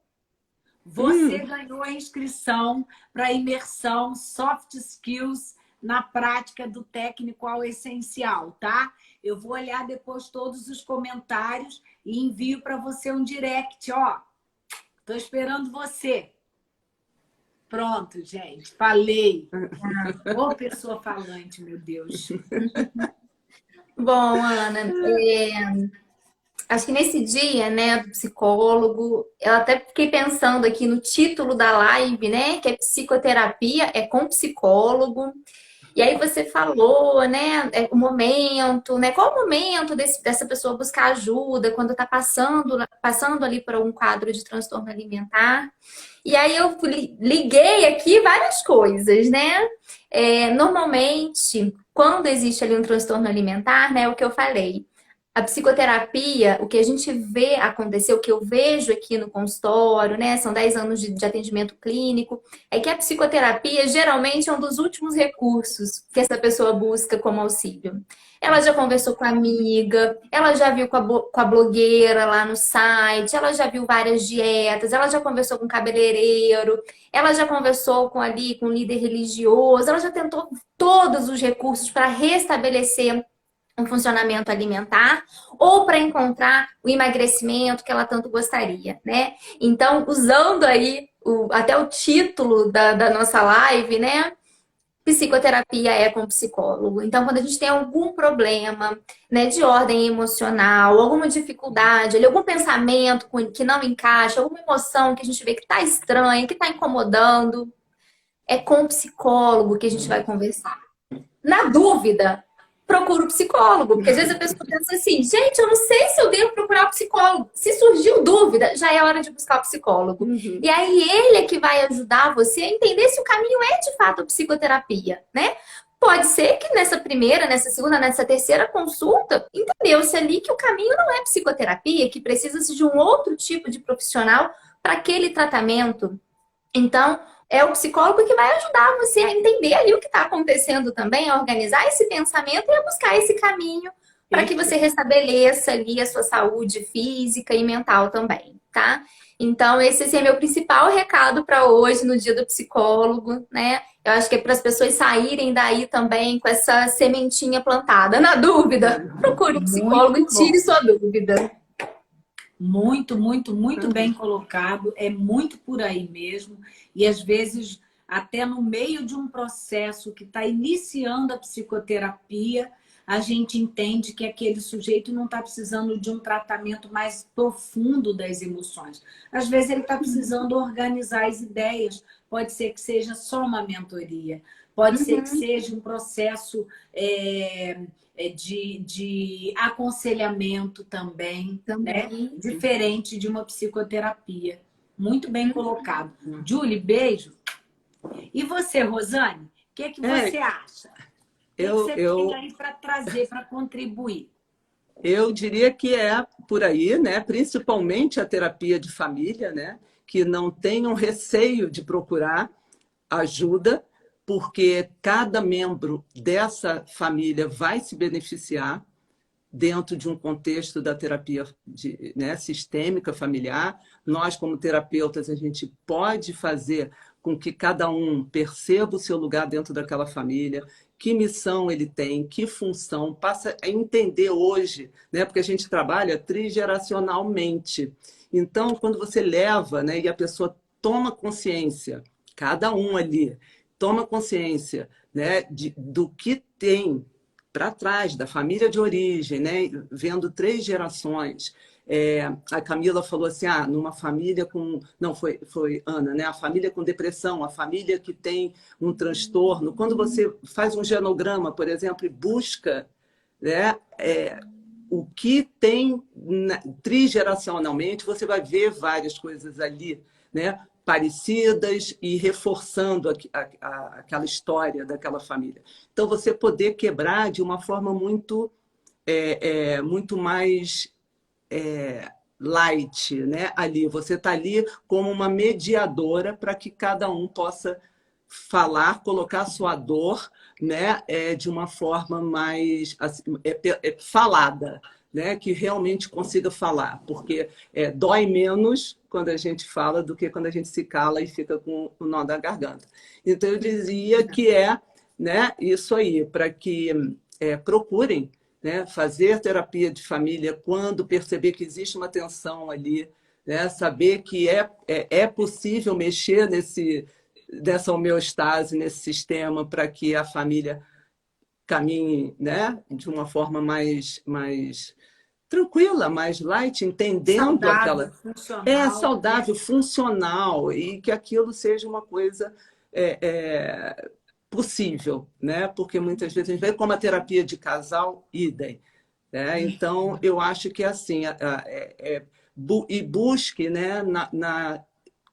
você ganhou a inscrição para a imersão Soft Skills na prática do técnico ao essencial, tá? Eu vou olhar depois todos os comentários e envio para você um direct, ó. Tô esperando você. Pronto, gente. Falei. Ô, pessoa falante, meu Deus. Bom, Ana, acho que nesse dia, né, do psicólogo, eu até fiquei pensando aqui no título da live, né, que é psicoterapia é com psicólogo. E aí você falou, né, o momento, né, qual o momento dessa pessoa buscar ajuda quando está passando ali por um quadro de transtorno alimentar. E aí eu liguei aqui várias coisas, né? Normalmente, quando existe ali um transtorno alimentar, né, o que eu falei, a psicoterapia, o que a gente vê acontecer, o que eu vejo aqui no consultório, né? São 10 anos de atendimento clínico, é que a psicoterapia geralmente é um dos últimos recursos que essa pessoa busca como auxílio. Ela já conversou com a amiga, ela já viu com a blogueira lá no site, ela já viu várias dietas, ela já conversou com o cabeleireiro, ela já conversou com o líder religioso, ela já tentou todos os recursos para restabelecer um funcionamento alimentar ou para encontrar o emagrecimento que ela tanto gostaria, né? Então, usando aí até o título da nossa live, né? Psicoterapia é com psicólogo. Então, quando a gente tem algum problema, né, de ordem emocional, alguma dificuldade, algum pensamento que não encaixa, alguma emoção que a gente vê que está estranha, que está incomodando, é com o psicólogo que a gente vai conversar. Na dúvida, procura o psicólogo, porque às vezes a pessoa pensa assim, gente, eu não sei se eu devo procurar o psicólogo. Se surgiu dúvida, já é hora de buscar o psicólogo. E aí ele é que vai ajudar você a entender se o caminho é de fato a psicoterapia, né? Pode ser que nessa primeira, nessa segunda, nessa terceira consulta, entendeu-se ali que o caminho não é psicoterapia, que precisa-se de um outro tipo de profissional para aquele tratamento. Então, é o psicólogo que vai ajudar você a entender ali o que está acontecendo também, a organizar esse pensamento e a buscar esse caminho para que você restabeleça ali a sua saúde física e mental também, tá? Então, esse assim, é meu principal recado para hoje, no Dia do Psicólogo, né? Eu acho que é para as pessoas saírem daí também com essa sementinha plantada. Na dúvida, procure um psicólogo e tire sua dúvida. Muito bem colocado. É muito por aí mesmo. E às vezes, até no meio de um processo que está iniciando a psicoterapia, a gente entende que aquele sujeito não está precisando de um tratamento mais profundo das emoções. Às vezes ele está precisando organizar as ideias. Pode ser que seja só uma mentoria. Pode ser que seja um processo de aconselhamento também, né? Diferente de uma psicoterapia. Muito bem colocado. Julie, beijo. E você, Rosane, o que você acha? O que você tem aí para trazer, para contribuir? Eu diria que é por aí, né? Principalmente a terapia de família, né? Que não tenham receio de procurar ajuda, porque cada membro dessa família vai se beneficiar dentro de um contexto da terapia né, sistêmica familiar. Nós, como terapeutas, a gente pode fazer com que cada um perceba o seu lugar dentro daquela família, que missão ele tem, que função, passa a entender hoje, né, porque a gente trabalha trigeracionalmente. Então, quando você leva, né, e a pessoa toma consciência, cada um ali toma consciência, né, do que tem para trás, da família de origem, né? Vendo 3 gerações. A Camila falou assim, numa família com... Não, foi Ana, né? A família com depressão, a família que tem um transtorno. Quando você faz um genograma, por exemplo, e busca, né, o que tem trigeracionalmente, você vai ver várias coisas ali, né? Parecidas e reforçando aquela história daquela família. Então, você poder quebrar de uma forma muito mais light, né? Ali, você está ali como uma mediadora para que cada um possa falar, colocar a sua dor, né? De uma forma mais assim, falada, né? Que realmente consiga falar, porque dói menos quando a gente fala do que quando a gente se cala e fica com o nó da garganta. Então, eu dizia que né, isso aí, para que procurem, né, fazer terapia de família quando perceber que existe uma tensão ali, né, saber que é possível mexer nessa homeostase, nesse sistema, para que a família caminhe, né, de uma forma mais tranquila, mais light, entendendo saudável, funcional, saudável, né? Funcional, e que aquilo seja uma coisa possível, né? Porque muitas vezes a gente vê como a terapia de casal, idem. Né? Então, eu acho que assim, e busque, né,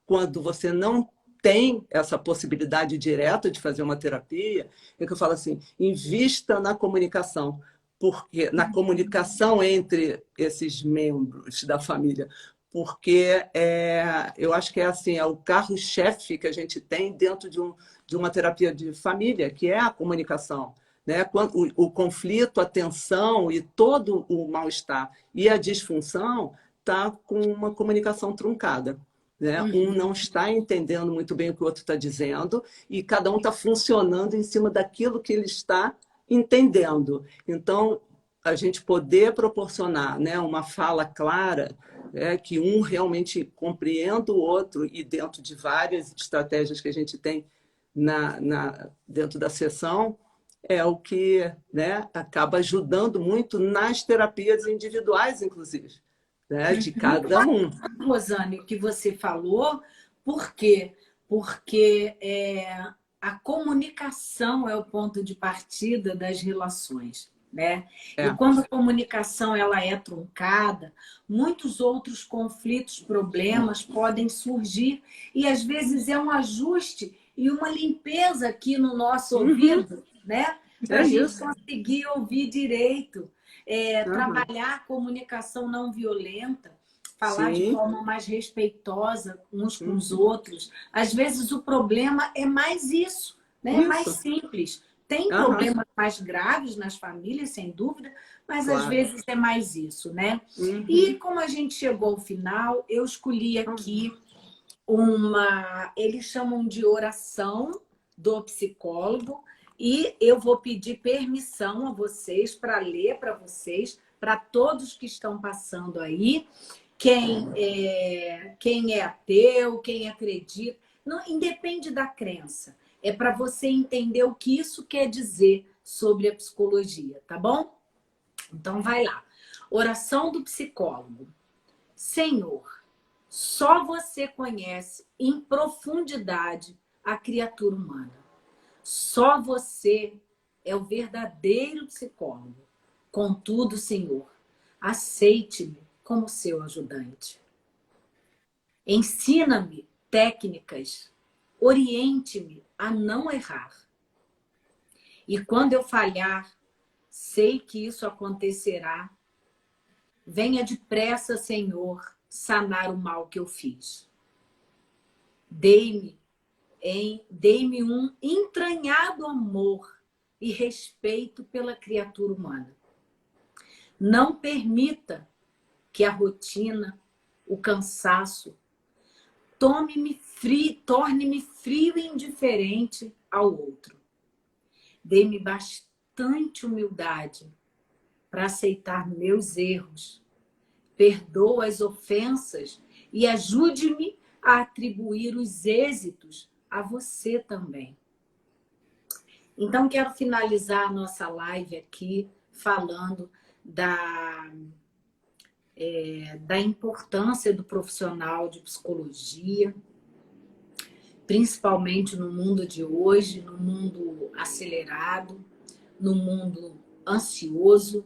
quando você não tem essa possibilidade direta de fazer uma terapia, é que eu falo assim, invista na comunicação, porque na comunicação entre esses membros da família, porque eu acho que assim, é o carro-chefe que a gente tem dentro de uma terapia de família, que é a comunicação. Né? O conflito, a tensão e todo o mal-estar e a disfunção está com uma comunicação truncada. Né? Um não está entendendo muito bem o que o outro está dizendo e cada um está funcionando em cima daquilo que ele está entendendo. Então, a gente poder proporcionar, né, uma fala clara, que um realmente compreenda o outro e dentro de várias estratégias que a gente tem dentro da sessão, é o que, né, acaba ajudando muito nas terapias individuais, inclusive, né, de cada um. Rosane, o que você falou, por quê? Porque a comunicação é o ponto de partida das relações. Né? E quando a comunicação ela é truncada, muitos outros conflitos, problemas podem surgir e às vezes é um ajuste e uma limpeza aqui no nosso ouvido, né? Para a gente conseguir ouvir direito, trabalhar a comunicação não violenta, falar de forma mais respeitosa uns com os outros. Às vezes o problema é mais isso, né? É mais simples. Tem problemas mais graves nas famílias, sem dúvida, mas às vezes é mais isso, né? E como a gente chegou ao final, eu escolhi aqui eles chamam de oração do psicólogo, e eu vou pedir permissão a vocês para ler para vocês, para todos que estão passando aí. quem é ateu, quem acredita. Não, independe da crença. É para você entender o que isso quer dizer sobre a psicologia, tá bom? Então vai lá. Oração do psicólogo. Senhor, só você conhece em profundidade a criatura humana. Só você é o verdadeiro psicólogo. Contudo, Senhor, aceite-me como seu ajudante. Ensina-me técnicas, oriente-me a não errar. E quando eu falhar, sei que isso acontecerá. Venha depressa, Senhor, sanar o mal que eu fiz. Dei-me um entranhado amor e respeito pela criatura humana. Não permita que a rotina, o cansaço, torne-me frio e indiferente ao outro. Dê-me bastante humildade para aceitar meus erros. Perdoa as ofensas e ajude-me a atribuir os êxitos a você também. Então, quero finalizar a nossa live aqui falando da importância do profissional de psicologia, principalmente no mundo de hoje, no mundo acelerado, no mundo ansioso,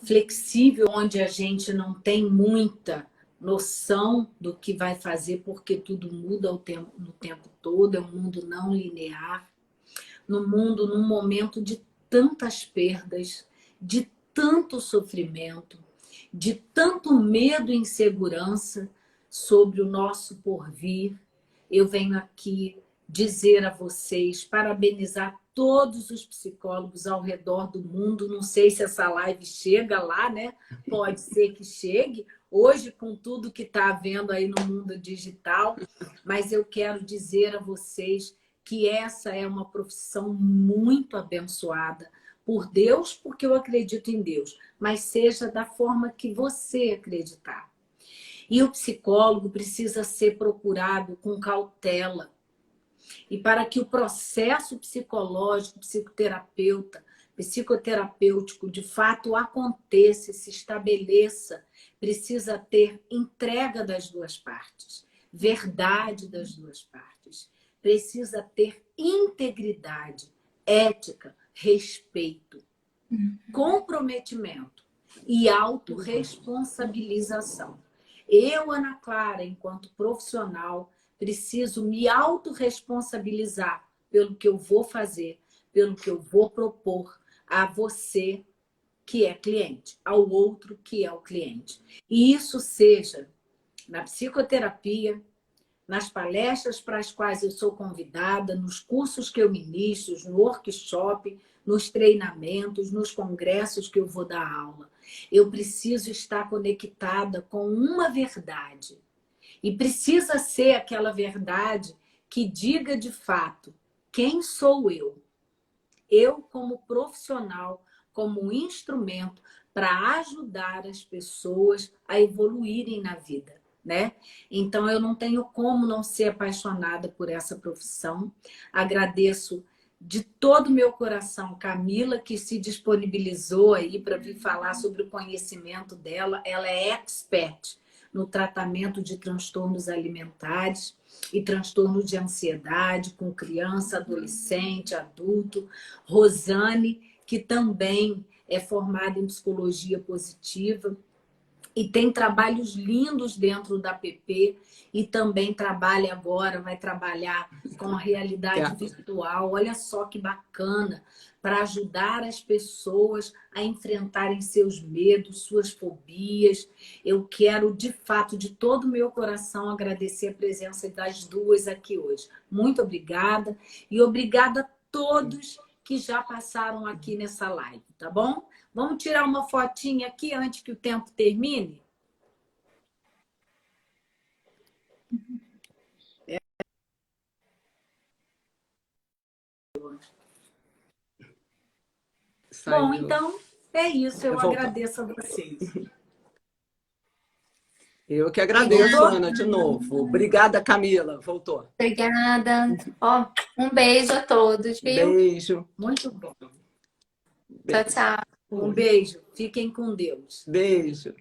flexível, onde a gente não tem muita noção do que vai fazer, porque tudo muda no tempo todo, é um mundo não linear, num momento de tantas perdas, de tanto sofrimento, de tanto medo e insegurança sobre o nosso porvir. Eu venho aqui dizer a vocês, parabenizar todos os psicólogos ao redor do mundo. Não sei se essa live chega lá, né? Pode ser que chegue, hoje com tudo que está havendo aí no mundo digital, mas eu quero dizer a vocês que essa é uma profissão muito abençoada por Deus, porque eu acredito em Deus, mas seja da forma que você acreditar. E o psicólogo precisa ser procurado com cautela. E para que o processo psicológico, psicoterapêutico, de fato aconteça e se estabeleça, precisa ter entrega das duas partes, verdade das duas partes. Precisa ter integridade, ética, respeito, comprometimento e autorresponsabilização. Eu, Ana Clara, enquanto profissional, preciso me autorresponsabilizar pelo que eu vou fazer, pelo que eu vou propor a você, que é cliente, ao outro, que é o cliente. E isso seja na psicoterapia, nas palestras para as quais eu sou convidada, nos cursos que eu ministro, no workshop, nos treinamentos, nos congressos que eu vou dar aula. Eu preciso estar conectada com uma verdade. E precisa ser aquela verdade que diga de fato quem sou eu. Eu como profissional, como instrumento para ajudar as pessoas a evoluírem na vida. Né? Então, eu não tenho como não ser apaixonada por essa profissão. Agradeço de todo o meu coração Camila, que se disponibilizou aí para vir falar sobre o conhecimento dela. Ela é expert no tratamento de transtornos alimentares e transtornos de ansiedade com criança, adolescente, adulto. Rosane, que também é formada em psicologia positiva, e tem trabalhos lindos dentro da PP e também trabalha agora, vai trabalhar com a realidade virtual. Olha só que bacana, para ajudar as pessoas a enfrentarem seus medos, suas fobias. Eu quero, de fato, de todo o meu coração, agradecer a presença das duas aqui hoje. Muito obrigada e obrigada a todos que já passaram aqui nessa live, tá bom? Vamos tirar uma fotinha aqui antes que o tempo termine? Saiu. Bom, então é isso. Eu agradeço a vocês. Eu que agradeço, Voltou? Ana, de novo. Obrigada, Camila. Voltou. Obrigada. Ó, um beijo a todos, viu? Beijo. Muito bom. Tchau, Beijo. tchau. Um beijo. Fiquem com Deus. Beijo.